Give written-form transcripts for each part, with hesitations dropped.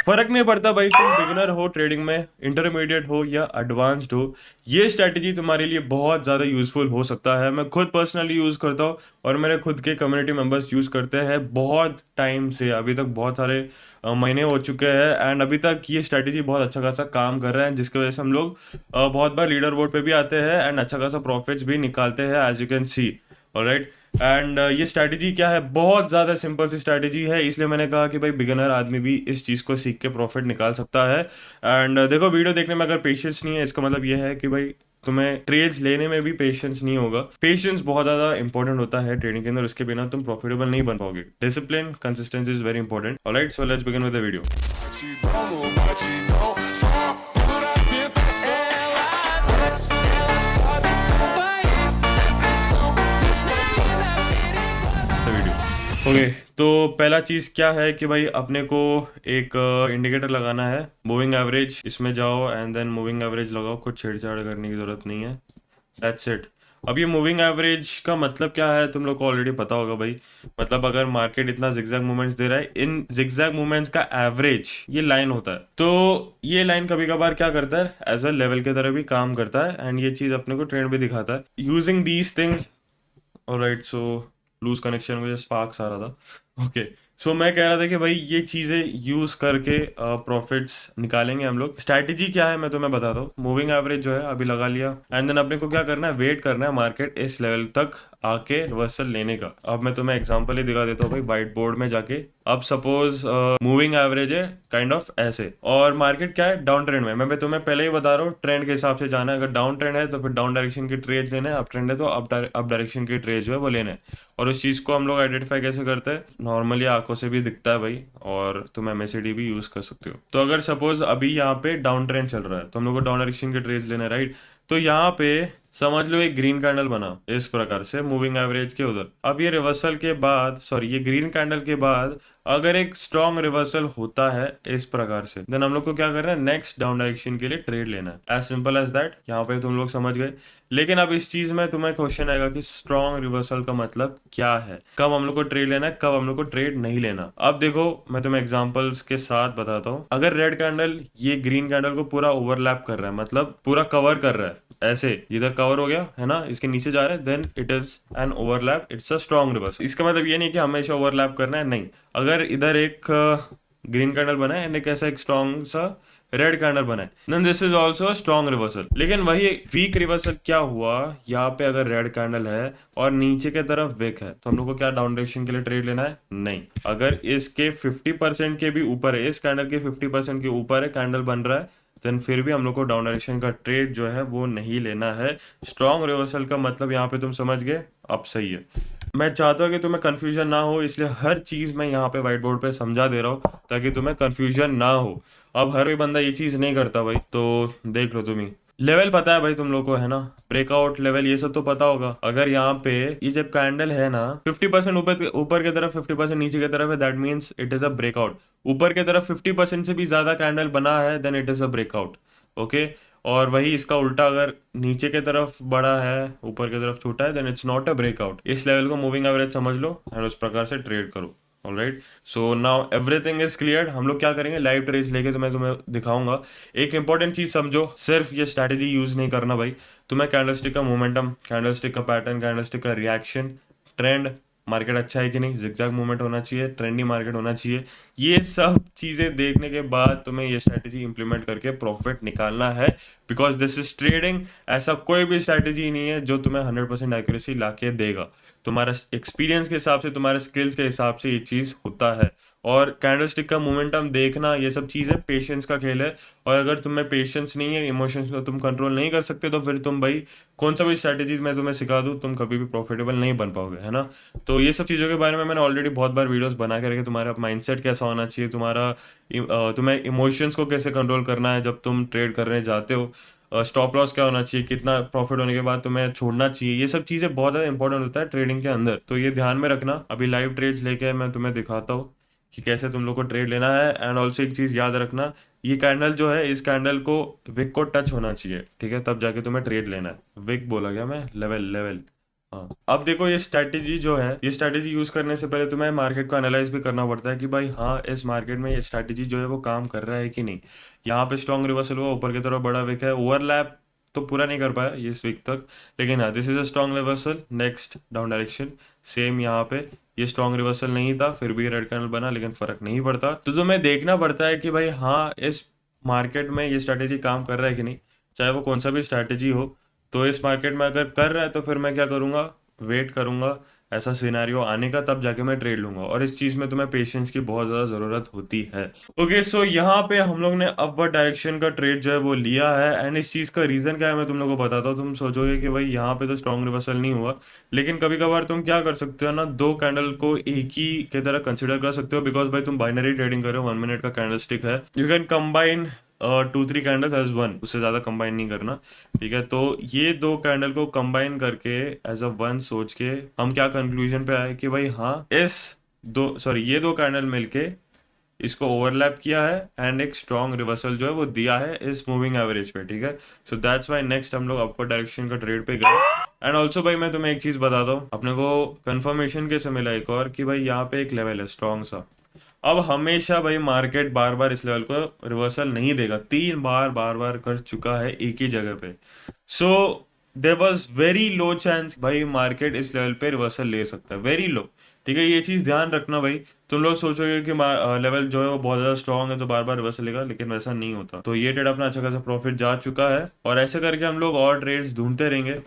फर्क नहीं पड़ता भाई, तुम बिगिनर हो ट्रेडिंग में, इंटरमीडिएट हो या एडवांस्ड हो, ये स्ट्रैटेजी तुम्हारे लिए बहुत ज़्यादा यूजफुल हो सकता है। मैं खुद पर्सनली यूज़ करता हूँ और मेरे खुद के कम्युनिटी मेंबर्स यूज़ करते हैं बहुत टाइम से, अभी तक बहुत सारे महीने हो चुके हैं एंड अभी तक ये स्ट्रैटेजी बहुत अच्छा खासा काम कर रहा है, जिसकी वजह से हम लोग बहुत बार लीडर बोर्ड पे भी आते हैं एंड अच्छा खासा प्रॉफिट्स भी निकालते हैं, as you can see. Alright. And ये स्ट्रैटेजी क्या है, बहुत ज़्यादा सिंपल सी स्ट्रैटेजी है, इसलिए मैंने कहा कि भाई बिगिनर आदमी भी इस चीज़ को सीख के प्रॉफिट निकाल सकता है। एंड देखो, वीडियो देखने में अगर पेशेंस नहीं है, इसका मतलब ये है कि भाई तुम्हें ट्रेड्स लेने में भी पेशेंस नहीं होगा। पेशेंस बहुत ज़्यादा इंपॉर्टेंट होता है ट्रेडिंग के अंदर, उसके बिना तुम प्रॉफिटेबल नहीं बन पाओगे। Discipline, consistency is very important. Alright, so let's begin with the video. Video okay. तो पहला चीज़ क्या है कि भाई अपने को एक इंडिकेटर लगाना है, मूविंग एवरेज। इसमें जाओ एंड देन मूविंग एवरेज लगाओ, कुछ छेड़छाड़ करने की ज़रूरत नहीं है, दैट्स इट। अब ये मूविंग एवरेज का मतलब क्या है तुम लोग को ऑलरेडी पता होगा भाई। मतलब अगर मार्केट इतना जिगजैग मूवमेंट्स दे रहा है, इन जिगजैग मूवमेंट्स का एवरेज ये लाइन होता है। तो ये लाइन कभी कभार क्या करता है, एज अ लेवल की तरह भी काम करता है एंड ये चीज़ अपने को ट्रेंड भी दिखाता है using these things. Alright, so loose connection, मुझे स्पार्क्स आ रहा था। ओके, सो मैं कह रहा था कि भाई ये चीज़ें यूज़ करके प्रॉफिट्स निकालेंगे हम लोग। स्ट्रैटेजी क्या है मैं तुम्हें बताता हूँ। मूविंग एवरेज जो है अभी लगा लिया एंड देन अपने को क्या करना है, वेट करना है मार्केट इस लेवल तक आके रिवर्सल लेने का। अब मैं तुम्हें एग्जांपल ही दिखा देता हूँ भाई, व्हाइट बोर्ड में जाके। अब सपोज मूविंग एवरेज है काइंड ऑफ ऐसे, और मार्केट क्या है, डाउन ट्रेंड में। मैं तुम्हें पहले ही बता रहा हूँ, ट्रेंड के हिसाब से जाना है। अगर डाउन ट्रेंड है तो फिर डाउन डायरेक्शन की ट्रेड लेना है, अप ट्रेंड है तो अप डायरेक्शन की ट्रेड जो है वो लेना है। और उस चीज़ को हम लोग आइडेंटिफाई कैसे करते हैं, नॉर्मली आंखों से भी दिखता है भाई, और तुम एमएसीडी भी यूज़ कर सकते हो। तो अगर सपोज अभी यहाँ पे डाउन ट्रेंड चल रहा है तो हम लोग को डाउन डायरेक्शन के ट्रेड्स लेना है, राइट। तो यहाँ पे समझ लो एक ग्रीन कैंडल बना इस प्रकार से मूविंग एवरेज के उधर। अब ये रिवर्सल के बाद, सॉरी ये ग्रीन कैंडल के बाद अगर एक स्ट्रॉन्ग रिवर्सल होता है इस प्रकार से, देन हम लोग को क्या करना है, नेक्स्ट डाउन डायरेक्शन के लिए ट्रेड लेना है। एज सिंपल एज दैट, यहाँ पे तुम लोग समझ गए। लेकिन अब इस चीज में तुम्हें क्वेश्चन आएगा कि स्ट्रॉन्ग रिवर्सल का मतलब क्या है, कब हम लोग को ट्रेड लेना है, कब हम लोग को ट्रेड नहीं लेना। अब देखो मैं तुम्हें एग्जांपल्स के साथ बताता हूँ। अगर रेड कैंडल ये ग्रीन कैंडल को पूरा ओवरलैप कर रहा है, मतलब पूरा कवर कर रहा है, ऐसे इधर कवर हो गया है ना, इसके नीचे जा रहा है, then it is an overlap, it's a strong reversal. इसका मतलब ये नहीं कि हमेशा ओवरलैप करना है, नहीं। अगर इधर एक ग्रीन कैंडल बना है एंड एक ऐसा एक स्ट्रॉन्ग सा रेड कैंडल बना है, then this is also strong reversal. लेकिन वही वीक रिवर्सल क्या हुआ, यहाँ पे अगर रेड कैंडल है और नीचे के तरफ वीक है, तो हम लोग को क्या डाउन डायरेक्शन के लिए ट्रेड लेना है, नहीं। अगर इसके 50% के भी ऊपर है, इस कैंडल के 50% के ऊपर है कैंडल बन रहा है, देन फिर भी हम लोग को डाउन डायरेक्शन का ट्रेड जो है वो नहीं लेना है। स्ट्रॉन्ग रिवर्सल का मतलब यहाँ पे तुम समझ गए, अब सही है। मैं चाहता हूँ कि तुम्हें कंफ्यूजन ना हो, इसलिए हर चीज़ मैं यहाँ पे व्हाइट बोर्ड पे समझा दे रहा हूँ ताकि तुम्हें कंफ्यूजन ना हो। अब हर कोई बंदा ये चीज़ नहीं करता भाई, तो देख लो। तुम्हें लेवल पता है भाई तुम लोग को, है ना, ब्रेकआउट लेवल ये सब तो पता होगा। अगर यहाँ पे ये जब कैंडल है ना 50% ऊपर ऊपर की तरफ, 50% नीचे की तरफ है, that means it is a breakout. ऊपर की तरफ 50% से भी ज्यादा कैंडल बना है, then it is a breakout. Okay. और वही इसका उल्टा, अगर नीचे की तरफ बड़ा है, ऊपर की तरफ छोटा है, then it's not a breakout. इस लेवल को मूविंग एवरेज समझ लो एंड उस प्रकार से ट्रेड करो। Alright, so now everything is clear. हम लोग क्या करेंगे, लाइव ट्रेड्स लेके तो मैं तुम्हें दिखाऊंगा। एक इंपॉर्टेंट चीज समझो, सिर्फ ये स्ट्रैटेजी यूज नहीं करना भाई, तुम्हें कैंडलस्टिक का मोमेंटम, कैंडलस्टिक का पैटर्न, कैंडलस्टिक का रिएक्शन, ट्रेंड, मार्केट अच्छा है कि नहीं, जिगजैग मूवमेंट होना चाहिए, ट्रेंडी मार्केट होना चाहिए, ये सब चीजें देखने के बाद तुम्हें ये स्ट्रैटेजी इंप्लीमेंट करके प्रॉफिट निकालना है। Because this is trading. ऐसा कोई भी स्ट्रैटेजी नहीं है जो तुम्हें 100% एक्यूरेसी ला के देगा। तुम्हारा एक्सपीरियंस के हिसाब से, तुम्हारे स्किल्स के हिसाब से ये चीज़ होता है। और कैंडलस्टिक का मोमेंटम देखना, ये सब चीज़ है, पेशेंस का खेल है। और अगर तुम्हें पेशेंस नहीं है, इमोशंस को तुम कंट्रोल नहीं कर सकते, तो फिर तुम भाई कौन सा भी स्ट्रैटेजी मैं तुम्हें सिखा दूँ, तुम कभी भी प्रॉफिटेबल नहीं बन पाओगे, है ना। तो ये सब चीज़ों के बारे में मैंने ऑलरेडी बहुत बार वीडियोस बना के रखे। तुम्हारा माइंडसेट कैसा होना चाहिए, तुम्हें इमोशंस को कैसे कंट्रोल करना है जब तुम ट्रेड करने जाते हो, स्टॉप लॉस क्या होना चाहिए, कितना प्रॉफिट होने के बाद तुम्हें छोड़ना चाहिए, ये सब चीज़ें बहुत ज़्यादा इंपॉर्टेंट होता है ट्रेडिंग के अंदर। तो ये ध्यान में रखना। अभी लाइव ट्रेड्स लेके मैं तुम्हें दिखाता हूँ कि कैसे तुम लोग को ट्रेड लेना है। एंड ऑल्सो एक चीज़ याद रखना, ये कैंडल जो है, इस कैंडल को विक को टच होना चाहिए, ठीक है, तब जाके तुम्हें ट्रेड लेना है। विक बोला क्या मैं, लेवल लेवल, हाँ, अब देखो ये स्ट्रैटेजी जो है, ये स्ट्रैटेजी यूज करने से पहले तुम्हें मार्केट को एनालाइज भी करना पड़ता है कि भाई हाँ, इस मार्केट में ये स्ट्रैटेजी जो है वो काम कर रहा है कि नहीं। यहाँ पे स्ट्रॉन्ग रिवर्सल हुआ, ऊपर की तरफ बड़ा विक है, ओवरलैप तो पूरा नहीं कर पाया ये इस वीक तक, लेकिन हाँ this is a strong reversal, next down direction. Same यहाँ पे ये स्ट्रॉन्ग रिवर्सल नहीं था, फिर भी रेड कैंडल बना, लेकिन फर्क नहीं पड़ता। तो तुम्हें देखना पड़ता है कि भाई हाँ, इस मार्केट में ये स्ट्रैटेजी काम कर रहा है कि नहीं, चाहे वो कौन सा भी स्ट्रैटेजी हो। तो इस मार्केट में अगर कर रहा है तो फिर मैं क्या करूँगा, वेट करूँगा ऐसा सिनेरियो आने का, तब जाके मैं ट्रेड लूंगा। और इस चीज़ में तुम्हें पेशेंस की बहुत ज़्यादा ज़रूरत होती है। ओके, सो यहाँ पे हम लोग ने अपवर्ड डायरेक्शन का ट्रेड जो है वो लिया है, एंड इस चीज़ का रीज़न क्या है मैं तुम लोगों को बताता हूँ। तुम सोचोगे कि भाई यहाँ पे तो स्ट्रॉन्ग रिवर्सल नहीं हुआ, लेकिन कभी कभार तुम क्या कर सकते हो ना, दो कैंडल को एक ही की तरह कंसिडर कर सकते हो, बिकॉज भाई तुम बाइनरी ट्रेडिंग कर रहे हो, 1 मिनट का कैंडल स्टिक है, you can combine 2-3 candles as one, उससे ज़्यादा कंबाइन नहीं करना। ठीक है, तो ये दो कैंडल को कंबाइन करके एज अ वन सोच के हम क्या कंक्लूजन पे आए कि भाई हाँ, ये दो कैंडल मिलके इसको ओवरलैप किया है, एंड एक स्ट्रॉन्ग रिवर्सल जो है वो दिया है इस मूविंग एवरेज पे। ठीक है, सो दैट्स वाई नेक्स्ट हम लोग अपवर्ड डायरेक्शन का ट्रेड पे गए। एंड ऑल्सो भाई मैं तुम्हें एक चीज़ बताता हूँ, अपने को कंफर्मेशन कैसे मिला एक और, कि भाई यहाँ पे एक लेवल है स्ट्रॉन्ग सा। अब हमेशा भाई मार्केट बार बार इस लेवल को रिवर्सल नहीं देगा, 3 बार बार बार कर चुका है एक ही जगह पे। So there was very low chance भाई मार्केट इस लेवल पे रिवर्सल ले सकता है, वेरी लो। ठीक है, ये चीज ध्यान रखना भाई। तुम लोग सोचोगे कि लेवल जो है वो बहुत ज्यादा स्ट्रांग है तो बार बार रिवर्सल लेगा, लेकिन वैसा नहीं होता। तो ये ट्रेड अपना अच्छा खासा प्रॉफिट जा चुका है, और ऐसे करके हम लोग और ट्रेड्स ढूंढते रहेंगे।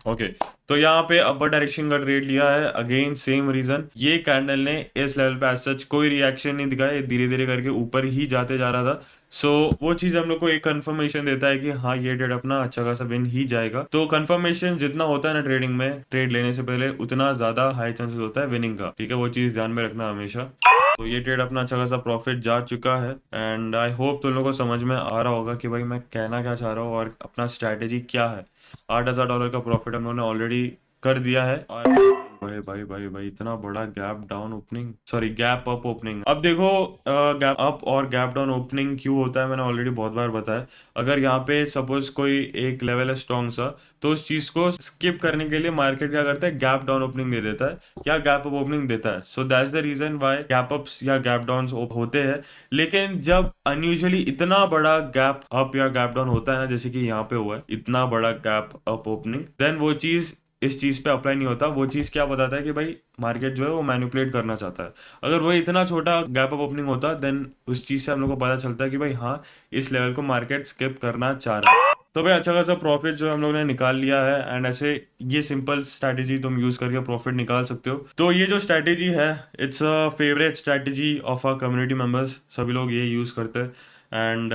ओके, तो यहाँ पे अपर डायरेक्शन का ट्रेड लिया है, अगेन सेम रीजन, ये कैंडल ने इस लेवल पे एज सच कोई रिएक्शन नहीं दिखाया, धीरे धीरे करके ऊपर ही जाते जा रहा था। सो वो चीज हम लोग को एक कंफर्मेशन देता है कि हाँ, ये ट्रेड अपना अच्छा खासा विन ही जाएगा। तो कंफर्मेशन जितना होता है ना ट्रेडिंग में, ट्रेड लेने से पहले, उतना ज्यादा हाई चांसेस होता है विनिंग का। ठीक है, वो चीज ध्यान में रखना हमेशा। तो ये ट्रेड अपना अच्छा खासा प्रॉफिट जा चुका है, एंड आई होप तुम लोगों को समझ में आ रहा होगा कि भाई मैं कहना क्या चाह रहा हूँ और अपना स्ट्रैटेजी क्या है। $8,000 का प्रॉफिट हम लोगों ने ऑलरेडी कर दिया है। और भाई भाई भाई भाई इतना बड़ा gap down opening, sorry gap up opening. अब देखो गैप अप और गैप डाउन ओपनिंग क्यों होता है, मैंने ऑलरेडी बहुत बार बताया। अगर यहाँ पे सपोज कोई एक लेवल है स्ट्रॉन्ग सा, तो उस चीज को स्किप करने के लिए मार्केट क्या करता है, गैप डाउन ओपनिंग दे देता है या गैप अप ओपनिंग देता है। So that's the reason why gap ups या गैप डाउन होते हैं। लेकिन जब अनयूजुअली इतना बड़ा गैप अप या गैप डाउन होता है ना, जैसे कि यहाँ पे हुआ है इतना बड़ा गैप अप ओपनिंग, देन वो चीज इस चीज पे अप्लाई नहीं होता। वो चीज क्या बताता है कि भाई मार्केट जो है वो मैनिपुलेट करना चाहता है। अगर वो इतना छोटा गैप अप ओपनिंग होता, देन उस चीज से हम लोग को पता चलता है कि भाई हाँ, इस लेवल को मार्केट स्किप करना चाह रहा है। तो भाई अच्छा खासा प्रॉफिट जो हम लोग ने निकाल लिया है, एंड ऐसे ये सिंपल स्ट्रैटेजी तुम यूज करके प्रॉफिट निकाल सकते हो। तो ये जो स्ट्रैटेजी है, it's a favourite strategy of a community members, सभी लोग ये यूज करते हैं। एंड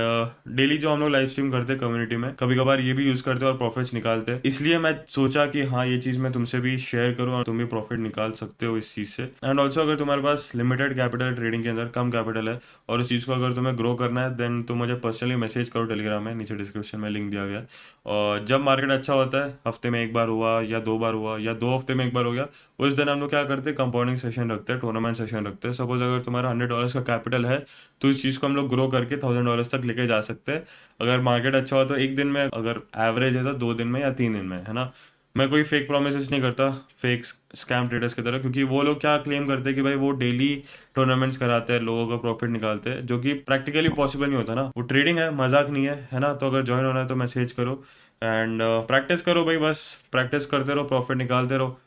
डेली जो हम लोग लाइव स्ट्रीम करते हैं कम्युनिटी में, कभी कभार ये भी यूज करते हैं और प्रॉफिट्स निकालते हैं। इसलिए मैं सोचा कि हाँ, ये चीज मैं तुमसे भी शेयर करूँ और तुम भी प्रॉफिट निकाल सकते हो इस चीज से। एंड ऑल्सो अगर तुम्हारे पास लिमिटेड कैपिटल, ट्रेडिंग के अंदर कम कैपिटल है, और उस चीज को अगर तुम्हें ग्रो करना है, देन तुम मुझे पर्सनली मैसेज करो टेलीग्राम में, नीचे डिस्क्रिप्शन में लिंक दिया गया है। और जब मार्केट अच्छा होता है, हफ्ते में एक बार हुआ या 2 बार हुआ या 2 हफ्ते में एक बार हो गया, उस दिन हम लोग क्या करते हैं, कंपाउंडिंग सेशन रखते हैं, टूर्नामेंट सेशन रखते हैं। सपोज अगर तुम्हारा $100 का कैपिटल है, तो इस चीज़ को हम लोग ग्रो करके $1,000 तक लेके जा सकते हैं। अगर मार्केट अच्छा हो तो एक दिन में, अगर एवरेज है तो 2 दिन में या 3 दिन में, है ना। मैं कोई फेक प्रोमिस नहीं करता फेक स्कैम ट्रेडर्स की तरह, क्योंकि वो लोग क्या क्लेम करते हैं कि भाई वो डेली टूर्नामेंट्स कराते हैं, लोगों का प्रॉफिट निकालते हैं, जो कि प्रैक्टिकली पॉसिबल नहीं होता ना। वो ट्रेडिंग है, मजाक नहीं है ना। तो अगर ज्वाइन होना है तो मैसेज करो, एंड प्रैक्टिस करो भाई, बस प्रैक्टिस करते रहो, प्रॉफिट निकालते रहो।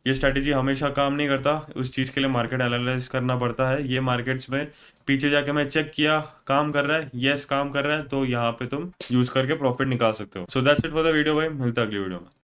ये स्ट्रैटेजी हमेशा काम नहीं करता, उस चीज़ के लिए मार्केट एनालिसिस करना पड़ता है। ये मार्केट्स में पीछे जाके मैं चेक किया, काम कर रहा है, यस काम कर रहा है, तो यहाँ पे तुम यूज करके प्रॉफिट निकाल सकते हो। So that's it for the video भाई, मिलता है अगली वीडियो में।